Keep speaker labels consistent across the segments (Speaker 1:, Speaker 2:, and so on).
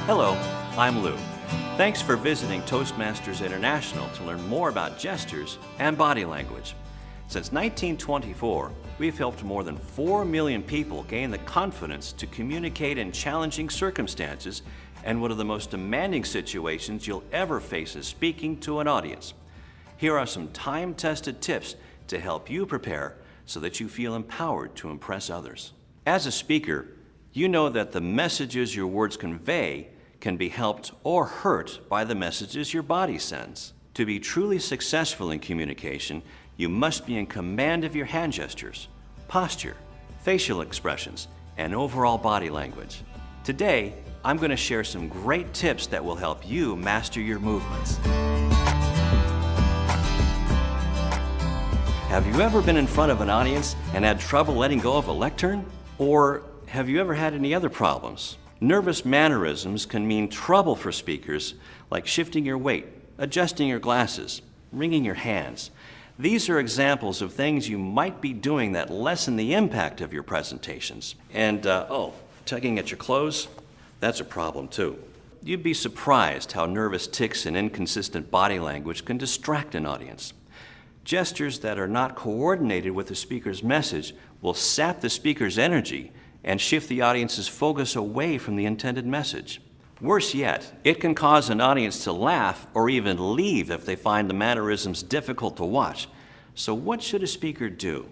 Speaker 1: Hello, I'm Lou. Thanks for visiting Toastmasters International to learn more about gestures and body language. Since 1924, we've helped more than 4 million people gain the confidence to communicate in challenging circumstances and one of the most demanding situations you'll ever face is speaking to an audience. Here are some time-tested tips to help you prepare so that you feel empowered to impress others. As a speaker, you know that the messages your words convey can be helped or hurt by the messages your body sends. To be truly successful in communication, you must be in command of your hand gestures, posture, facial expressions, and overall body language. Today, I'm going to share some great tips that will help you master your movements. Have you ever been in front of an audience and had trouble letting go of a lectern? Or have you ever had any other problems? Nervous mannerisms can mean trouble for speakers, like shifting your weight, adjusting your glasses, wringing your hands. These are examples of things you might be doing that lessen the impact of your presentations. And, tugging at your clothes, that's a problem too. You'd be surprised how nervous tics and inconsistent body language can distract an audience. Gestures that are not coordinated with the speaker's message will sap the speaker's energy and shift the audience's focus away from the intended message. Worse yet, it can cause an audience to laugh or even leave if they find the mannerisms difficult to watch. So what should a speaker do?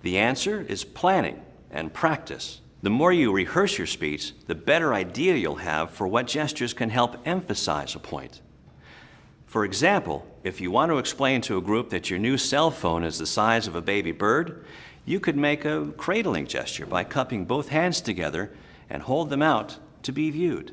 Speaker 1: The answer is planning and practice. The more you rehearse your speech, the better idea you'll have for what gestures can help emphasize a point. For example, if you want to explain to a group that your new cell phone is the size of a baby bird, you could make a cradling gesture by cupping both hands together and hold them out to be viewed.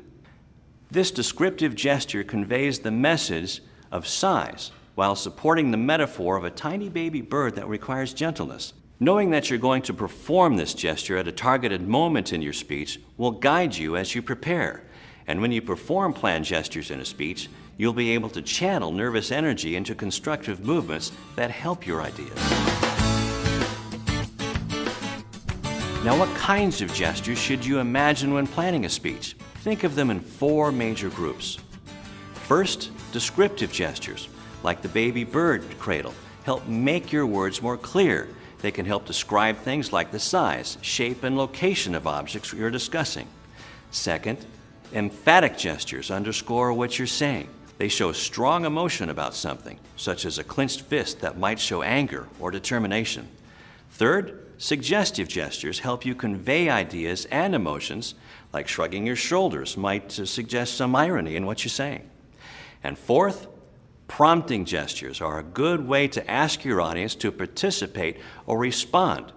Speaker 1: This descriptive gesture conveys the message of size while supporting the metaphor of a tiny baby bird that requires gentleness. Knowing that you're going to perform this gesture at a targeted moment in your speech will guide you as you prepare. And when you perform planned gestures in a speech, you'll be able to channel nervous energy into constructive movements that help your ideas. Now, what kinds of gestures should you imagine when planning a speech? Think of them in 4 major groups. First, descriptive gestures, like the baby bird cradle, help make your words more clear. They can help describe things like the size, shape, and location of objects you're discussing. Second, emphatic gestures underscore what you're saying. They show strong emotion about something, such as a clenched fist that might show anger or determination. Third, suggestive gestures help you convey ideas and emotions, like shrugging your shoulders might suggest some irony in what you're saying. And fourth, prompting gestures are a good way to ask your audience to participate or respond.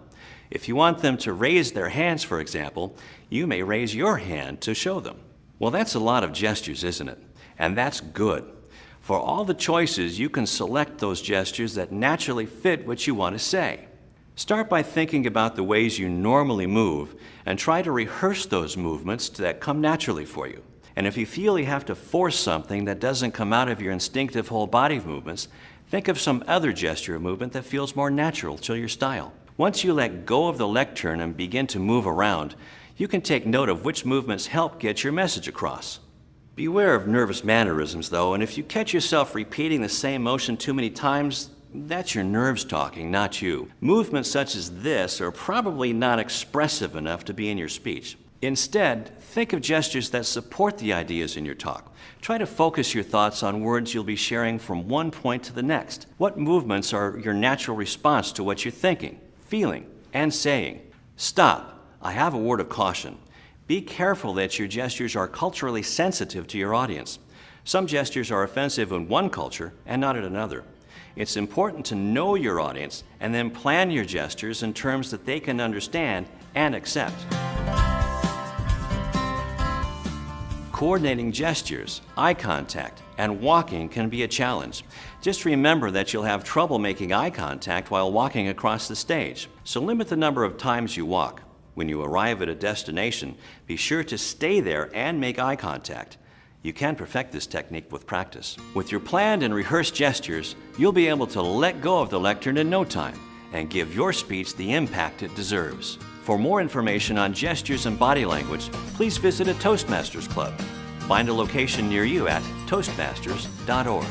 Speaker 1: If you want them to raise their hands, for example, you may raise your hand to show them. Well, that's a lot of gestures, isn't it? And that's good. For all the choices, you can select those gestures that naturally fit what you want to say. Start by thinking about the ways you normally move and try to rehearse those movements that come naturally for you. And if you feel you have to force something that doesn't come out of your instinctive whole body movements, think of some other gesture or movement that feels more natural to your style. Once you let go of the lectern and begin to move around, you can take note of which movements help get your message across. Beware of nervous mannerisms, though, and if you catch yourself repeating the same motion too many times, that's your nerves talking, not you. Movements such as this are probably not expressive enough to be in your speech. Instead, think of gestures that support the ideas in your talk. Try to focus your thoughts on words you'll be sharing from one point to the next. What movements are your natural response to what you're thinking, feeling, and saying? Stop. I have a word of caution. Be careful that your gestures are culturally sensitive to your audience. Some gestures are offensive in one culture and not in another. It's important to know your audience and then plan your gestures in terms that they can understand and accept. Coordinating gestures, eye contact, and walking can be a challenge. Just remember that you'll have trouble making eye contact while walking across the stage, so limit the number of times you walk. When you arrive at a destination, be sure to stay there and make eye contact. You can perfect this technique with practice. With your planned and rehearsed gestures, you'll be able to let go of the lectern in no time and give your speech the impact it deserves. For more information on gestures and body language, please visit a Toastmasters Club. Find a location near you at toastmasters.org.